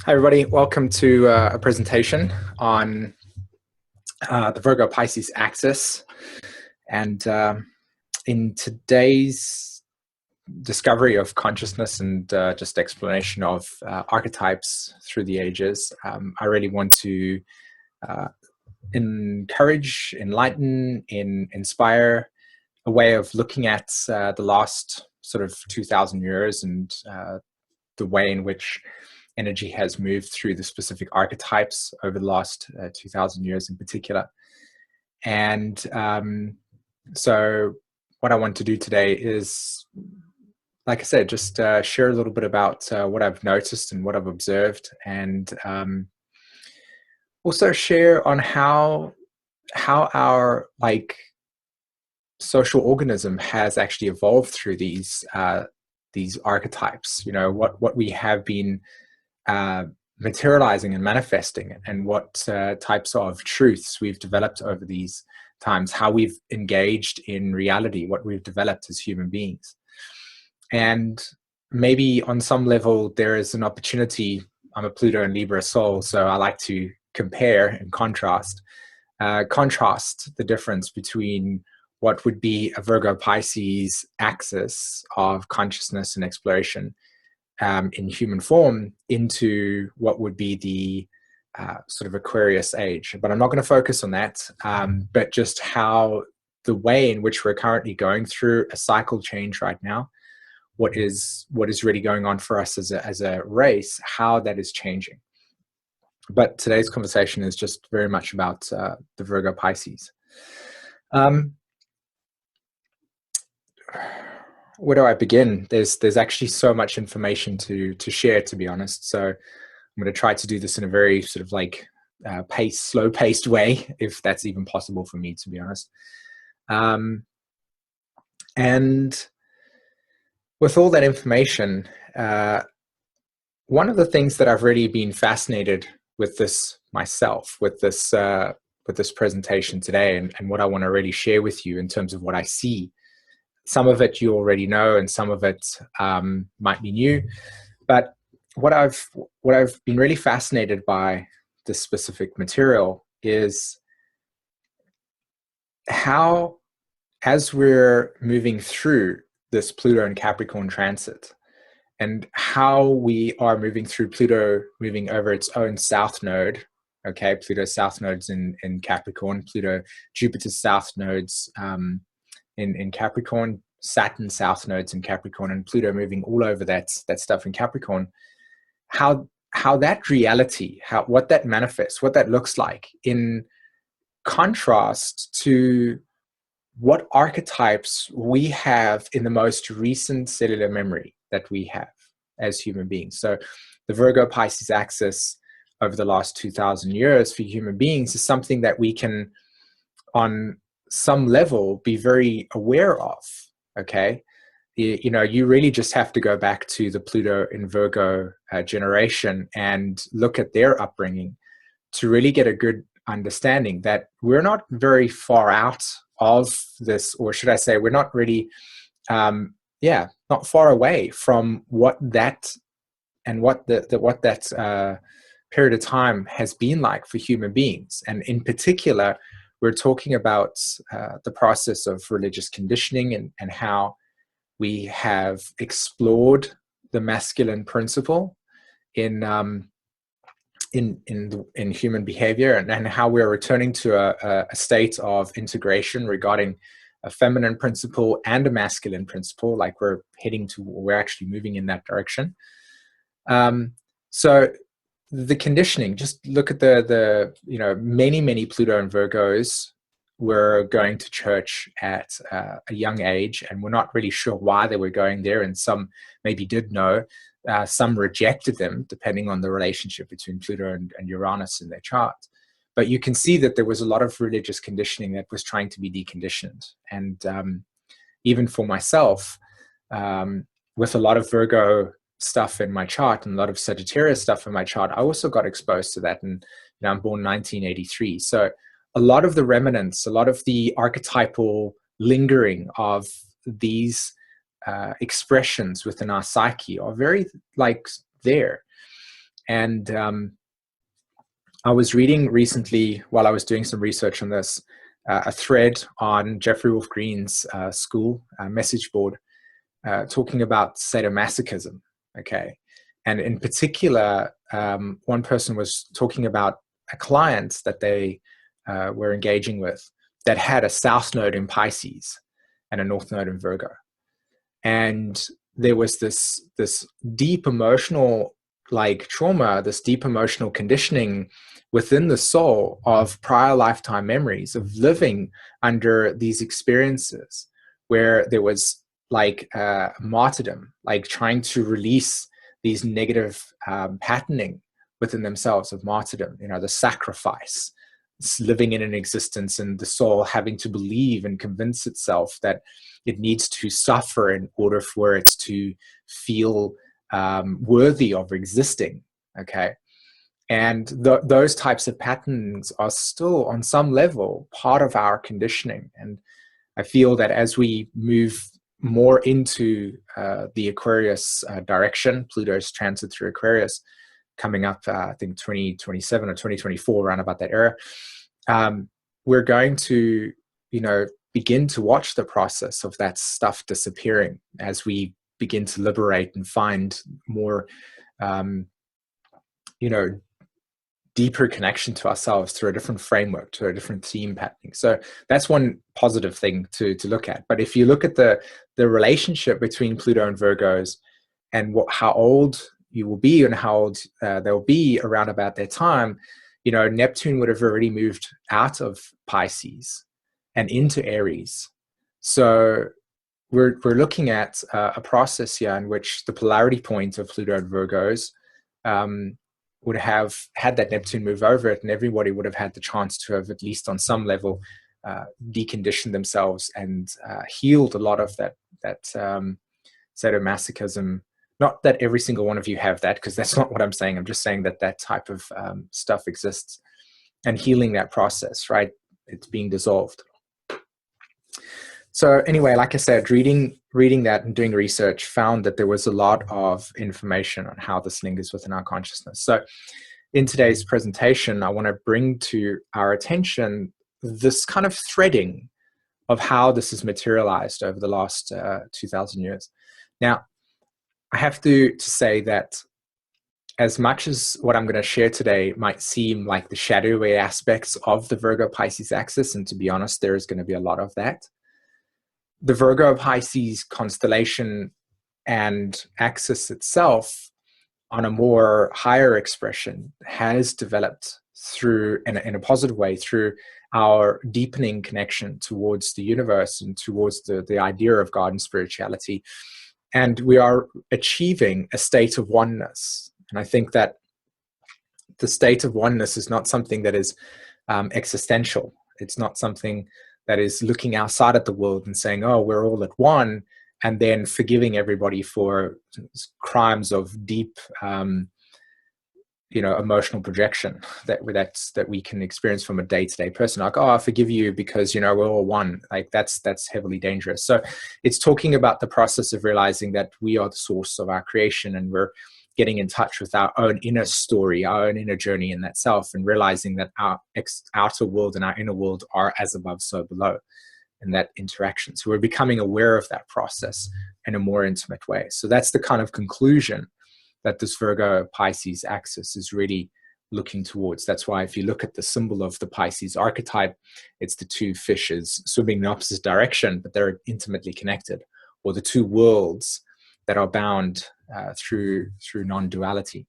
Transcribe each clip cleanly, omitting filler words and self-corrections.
Hi, everybody. Welcome to a presentation on the Virgo Pisces axis. And in today's discovery of consciousness and just explanation of archetypes through the ages, I really want to encourage, enlighten, inspire a way of looking at the last sort of 2,000 years and the way in which energy has moved through the specific archetypes over the last 2,000 years in particular. And so what I want to do today is, like I said, just share a little bit about what I've noticed and what I've observed, and also share on how our social organism has actually evolved through these archetypes. You know, what we have been materializing and manifesting, and what types of truths we've developed over these times, how we've engaged in reality, what we've developed as human beings. And maybe on some level there is an opportunity. I'm a Pluto and Libra soul, so I like to compare and contrast the difference between what would be a Virgo Pisces axis of consciousness and exploration in human form into what would be the sort of Aquarius age. But I'm not going to focus on that, but just how the way in which we're currently going through a cycle change right now, what is really going on for us as a race, how that is changing. But today's conversation is just very much about the Virgo Pisces. Where do I begin? There's actually so much information to share, to be honest. So I'm going to try to do this in a very sort of slow-paced way, if that's even possible for me, to be honest. And with all that information, one of the things that I've really been fascinated with this myself, with this presentation today, and what I want to really share with you in terms of what I see. Some of it you already know, and some of it might be new. But what I've been really fascinated by this specific material is how, as we're moving through this Pluto and Capricorn transit, and how we are moving through Pluto moving over its own south node. Okay, Pluto's south nodes in Capricorn, Jupiter's south nodes in Capricorn, Saturn south nodes in Capricorn, and Pluto moving all over that stuff in Capricorn. How that reality, what that manifests, what that looks like in contrast to what archetypes we have in the most recent cellular memory that we have as human beings. So the Virgo Pisces axis over the last 2,000 years for human beings is something that we can, on some level, be very aware of. Okay, you know, you really just have to go back to the Pluto in Virgo generation and look at their upbringing to really get a good understanding that we're not very far out of this, or should I say, we're not really, not far away from what that and what that period of time has been like for human beings. And in particular, we're talking about the process of religious conditioning and how we have explored the masculine principle in human behavior, and how we're returning to a state of integration regarding a feminine principle and a masculine principle. Like we're actually moving in that direction. So the conditioning, just look at the many Pluto and Virgos were going to church at a young age, and we're not really sure why they were going there, and some maybe did know. Some rejected them, depending on the relationship between Pluto and Uranus in their chart. But you can see that there was a lot of religious conditioning that was trying to be deconditioned. And even for myself, with a lot of Virgo stuff in my chart and a lot of Sagittarius stuff in my chart, I also got exposed to that. And I'm born 1983. So a lot of the remnants, a lot of the archetypal lingering of these expressions within our psyche are very there. And I was reading recently, while I was doing some research on this, a thread on Jeffrey Wolf Green's school message board talking about sadomasochism. Okay. And in particular, one person was talking about a client that they were engaging with that had a south node in Pisces and a north node in Virgo. And there was this deep emotional trauma, this deep emotional conditioning within the soul of prior lifetime memories of living under these experiences where there was martyrdom, trying to release these negative patterning within themselves of martyrdom, the sacrifice, living in an existence and the soul having to believe and convince itself that it needs to suffer in order for it to feel worthy of existing. Okay. And those types of patterns are still on some level part of our conditioning. And I feel that as we move more into the Aquarius direction, Pluto's transit through Aquarius coming up, I think 2027 or 2024, around about that era, we're going to, begin to watch the process of that stuff disappearing as we begin to liberate and find more, deeper connection to ourselves through a different framework, to a different theme patterning. So that's one positive thing to look at. But if you look at the relationship between Pluto and Virgos and how old you will be and how old they'll be around about their time, Neptune would have already moved out of Pisces and into Aries. So we're looking at a process here in which the polarity point of Pluto and Virgos would have had that Neptune move over it, and everybody would have had the chance to have, at least on some level, deconditioned themselves and healed a lot of that sadomasochism. Not that every single one of you have that, because that's not what I'm saying. I'm just saying that that type of stuff exists, and healing that process, right? It's being dissolved. So anyway, like I said, reading that and doing research found that there was a lot of information on how this lingers within our consciousness. So in today's presentation, I want to bring to our attention this kind of threading of how this has materialized over the last 2,000 years. Now, I have to say that as much as what I'm going to share today might seem like the shadowy aspects of the Virgo-Pisces axis, and to be honest, there is going to be a lot of that, the Virgo-Pisces constellation and axis itself, on a more higher expression, has developed through, in a positive way, through our deepening connection towards the universe and towards the idea of God and spirituality. And we are achieving a state of oneness. And I think that the state of oneness is not something that is existential. It's not something that is looking outside at the world and saying, oh, we're all at one, and then forgiving everybody for crimes of deep, emotional projection that we can experience from a day-to-day person. Like, oh, I forgive you because, we're all one. Like that's heavily dangerous. So it's talking about the process of realizing that we are the source of our creation, and we're getting in touch with our own inner story, our own inner journey in that self, and realizing that our outer world and our inner world are as above, so below in that interaction. So we're becoming aware of that process in a more intimate way. So that's the kind of conclusion that this Virgo-Pisces axis is really looking towards. That's why if you look at the symbol of the Pisces archetype, it's the two fishes swimming in the opposite direction, but they're intimately connected, or the two worlds that are bound through non-duality.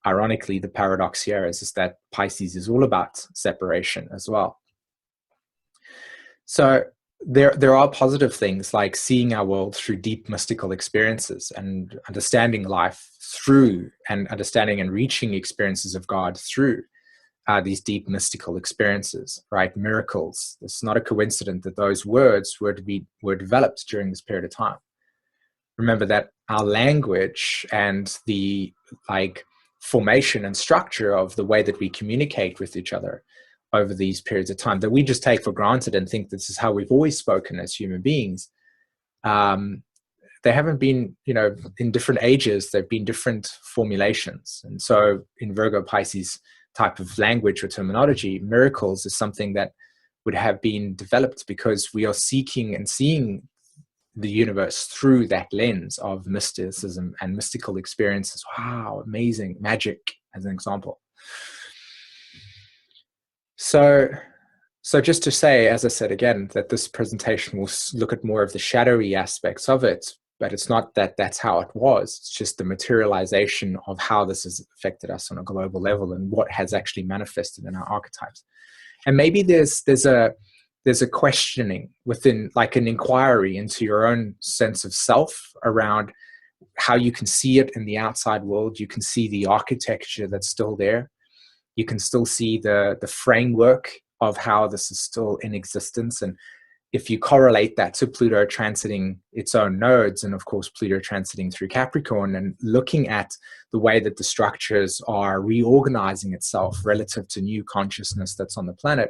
Ironically, the paradox here is that Pisces is all about separation as well. So there are positive things like seeing our world through deep mystical experiences and understanding life through, and understanding and reaching experiences of God through these deep mystical experiences, right? Miracles. It's not a coincidence that those words were developed during this period of time. Remember that our language and the formation and structure of the way that we communicate with each other over these periods of time that we just take for granted and think this is how we've always spoken as human beings. they haven't been, you know, in different ages, they've been different formulations. And so in Virgo Pisces type of language or terminology, miracles is something that would have been developed because we are seeking and seeing the universe through that lens of mysticism and mystical experiences. Wow, amazing. Magic, as an example. So just to say, as I said again, that this presentation will look at more of the shadowy aspects of it, but it's not that that's how it was. It's just the materialization of how this has affected us on a global level and what has actually manifested in our archetypes. And maybe there's a questioning within, like an inquiry into your own sense of self around how you can see it in the outside world. You can see the architecture that's still there. You can still see the framework of how this is still in existence. And if you correlate that to Pluto transiting its own nodes, and of course Pluto transiting through Capricorn, and looking at the way that the structures are reorganizing itself relative to new consciousness that's on the planet,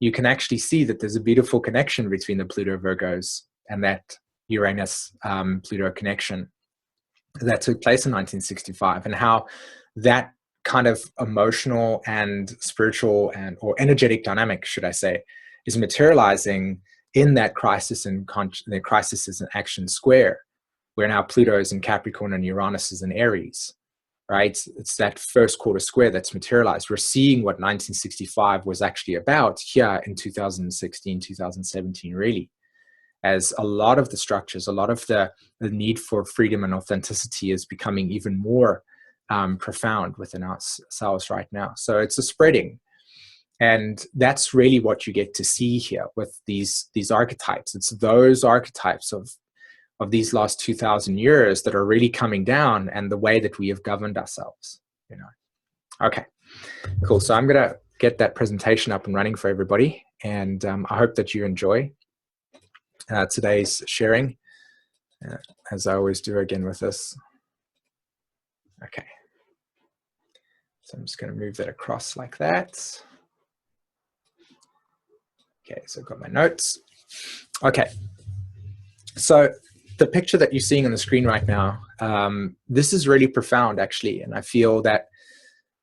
you can actually see that there's a beautiful connection between the Pluto Virgos and that Uranus Pluto connection that took place in 1965, and how that kind of emotional and spiritual and or energetic dynamic, should I say, is materializing in that crisis and the crisis is an action square, where now Pluto is in Capricorn and Uranus is in Aries, right? It's that first quarter square that's materialized. We're seeing what 1965 was actually about here in 2016, 2017, really, as a lot of the structures, a lot of the need for freedom and authenticity is becoming even more profound within ourselves right now. So it's a spreading. And that's really what you get to see here with these archetypes. It's those archetypes of these last 2,000 years that are really coming down, and the way that we have governed ourselves, you know. Okay, cool. So I'm going to get that presentation up and running for everybody. And I hope that you enjoy today's sharing, as I always do again with this. Okay. So I'm just going to move that across like that. Okay, so I've got my notes. Okay, so the picture that you're seeing on the screen right now, this is really profound, actually. And I feel that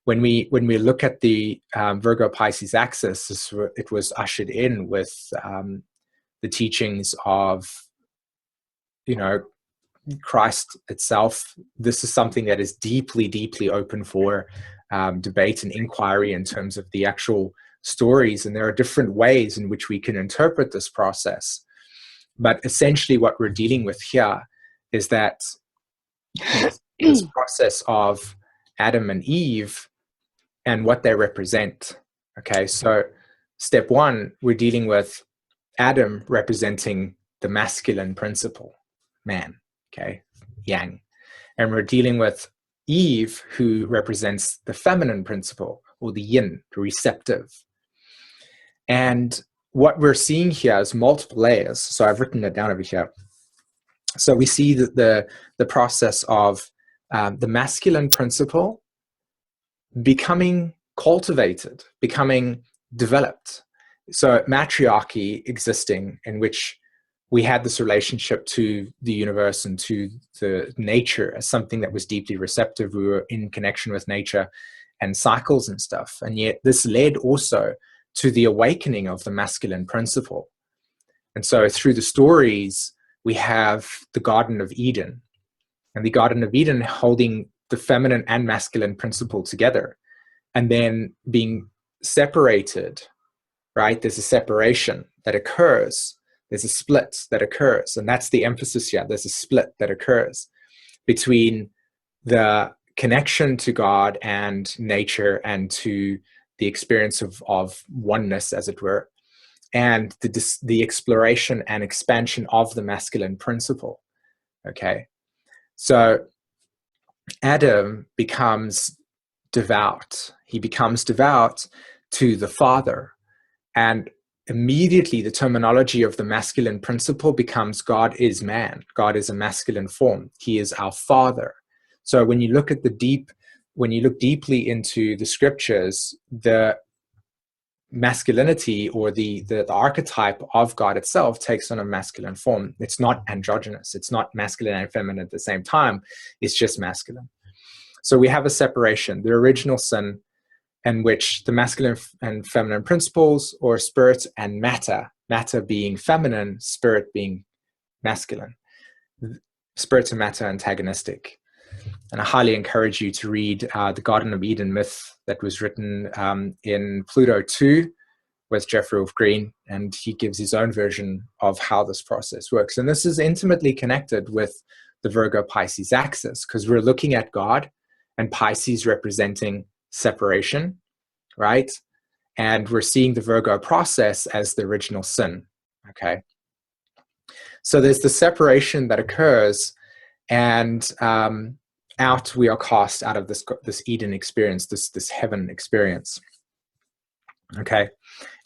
when we look at the Virgo Pisces axis, it was ushered in with the teachings of, you know, Christ itself. This is something that is deeply, deeply open for debate and inquiry in terms of the actual stories, and there are different ways in which we can interpret this process. But essentially what we're dealing with here is that this process of Adam and Eve and what they represent. Okay, so step one, we're dealing with Adam representing the masculine principle, man, okay, yang. And we're dealing with Eve, who represents the feminine principle, or the yin, the receptive. And what we're seeing here is multiple layers. So I've written it down over here. So we see that the process of the masculine principle becoming cultivated, becoming developed. So matriarchy existing, in which we had this relationship to the universe and to the nature as something that was deeply receptive. We were in connection with nature and cycles and stuff. And yet this led also to the awakening of the masculine principle. And so through the stories, we have the Garden of Eden, and the Garden of Eden holding the feminine and masculine principle together, and then being separated, right? There's a separation that occurs. There's a split that occurs. And that's the emphasis here. There's a split that occurs between the connection to God and nature and to the experience of oneness, as it were, and the exploration and expansion of the masculine principle. Okay, so Adam becomes devout. He becomes devout to the Father, and immediately the terminology of the masculine principle becomes God is man. God is a masculine form. He is our Father. So when you look at when you look deeply into the scriptures, the masculinity, or the archetype of God itself, takes on a masculine form. It's not androgynous. It's not masculine and feminine at the same time. It's just masculine. So we have a separation, the original sin, in which the masculine and feminine principles, or spirit and matter, matter being feminine, spirit being masculine. Spirit and matter antagonistic. And I highly encourage you to read the Garden of Eden myth that was written in Pluto 2 with Jeffrey Wolf Green, and he gives his own version of how this process works. And this is intimately connected with the Virgo-Pisces axis, because we're looking at God and Pisces representing separation, right? And we're seeing the Virgo process as the original sin, okay? So there's the separation that occurs, and out we are cast out of this Eden experience, this heaven experience. Okay,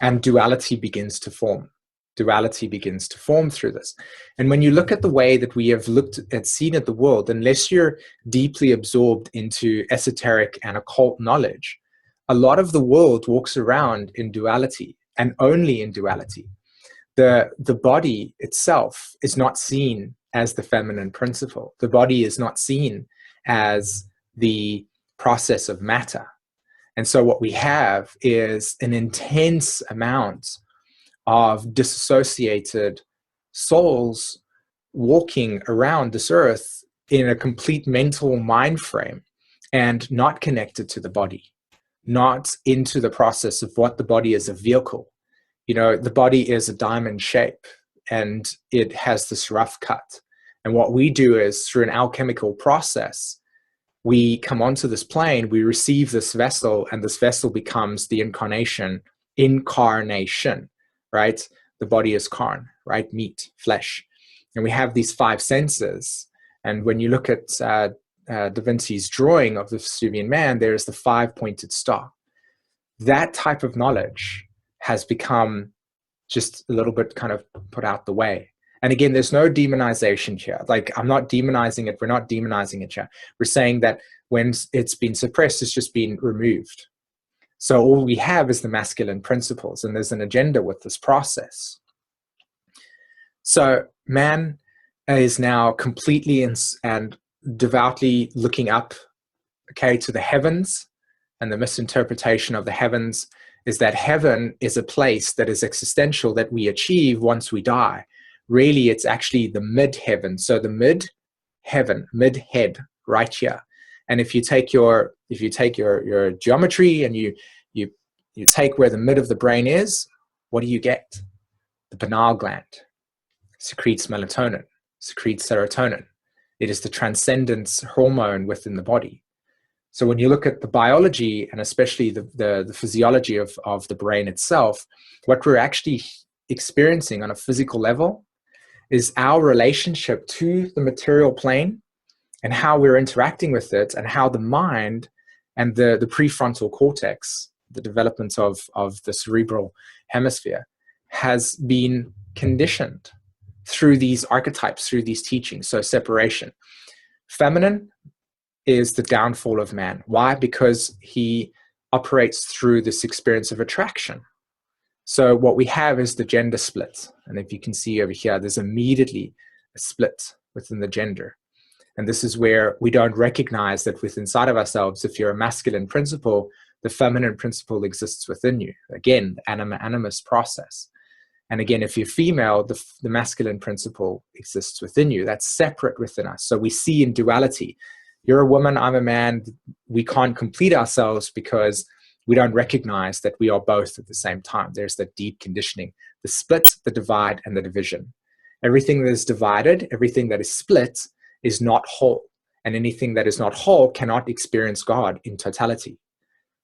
and duality begins to form. Duality begins to form through this. And when you look at the way that we have seen at the world, unless you're deeply absorbed into esoteric and occult knowledge, a lot of the world walks around in duality, and only in duality. The body itself is not seen as the feminine principle. The body is not seen as the process of matter. And so what we have is an intense amount of disassociated souls walking around this earth in a complete mental mind frame, and not connected to the body, not into the process of what the body is, a vehicle. You know, the body is a diamond shape, and it has this rough cut. And what we do is, through an alchemical process, we come onto this plane, we receive this vessel, and this vessel becomes the incarnation, right? The body is carn, right? Meat, flesh. And we have these five senses. And when you look at Da Vinci's drawing of the Vesuvian Man, there is the five-pointed star. That type of knowledge has become just a little bit kind of put out the way. And again, there's no demonization here. Like, I'm not demonizing it. We're not demonizing it here. We're saying that when it's been suppressed, it's just been removed. So all we have is the masculine principles, and there's an agenda with this process. So man is now completely and devoutly looking up, okay, to the heavens, and the misinterpretation of the heavens is that heaven is a place that is existential, that we achieve once we die. Really, it's actually the mid-heaven. So the mid-heaven, mid-head, right here. And if you take your geometry and you take where the mid of the brain is, what do you get? The pineal gland secretes melatonin, secretes serotonin. It is the transcendence hormone within the body. So when you look at the biology, and especially the physiology of the brain itself, what we're actually experiencing on a physical level is our relationship to the material plane, and how we're interacting with it, and how the mind and the prefrontal cortex, the development of the cerebral hemisphere, has been conditioned through these archetypes, through these teachings. So separation. Feminine is the downfall of man. Why? Because he operates through this experience of attraction. So what we have is the gender split. And if you can see over here, there's immediately a split within the gender. And this is where we don't recognize that within inside of ourselves, if you're a masculine principle, the feminine principle exists within you. Again, the animus process. And again, if you're female, the masculine principle exists within you. That's separate within us. So we see in duality. You're a woman, I'm a man. We can't complete ourselves because we don't recognize that we are both at the same time. There's that deep conditioning, the split, the divide, and the division. Everything that is divided, everything that is split is not whole. And anything that is not whole cannot experience God in totality.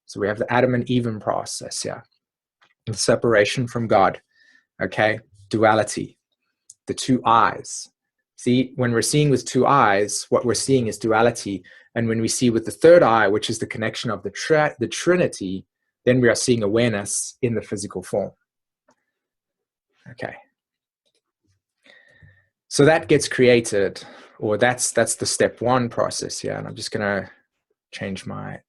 So we have the Adam and Eve process here. The separation from God, okay? Duality, the two eyes. See, when we're seeing with two eyes, what we're seeing is duality. And when we see with the third eye, which is the connection of the Trinity, then we are seeing awareness in the physical form. Okay. So that gets created, or that's the step one process here. And I'm just going to change my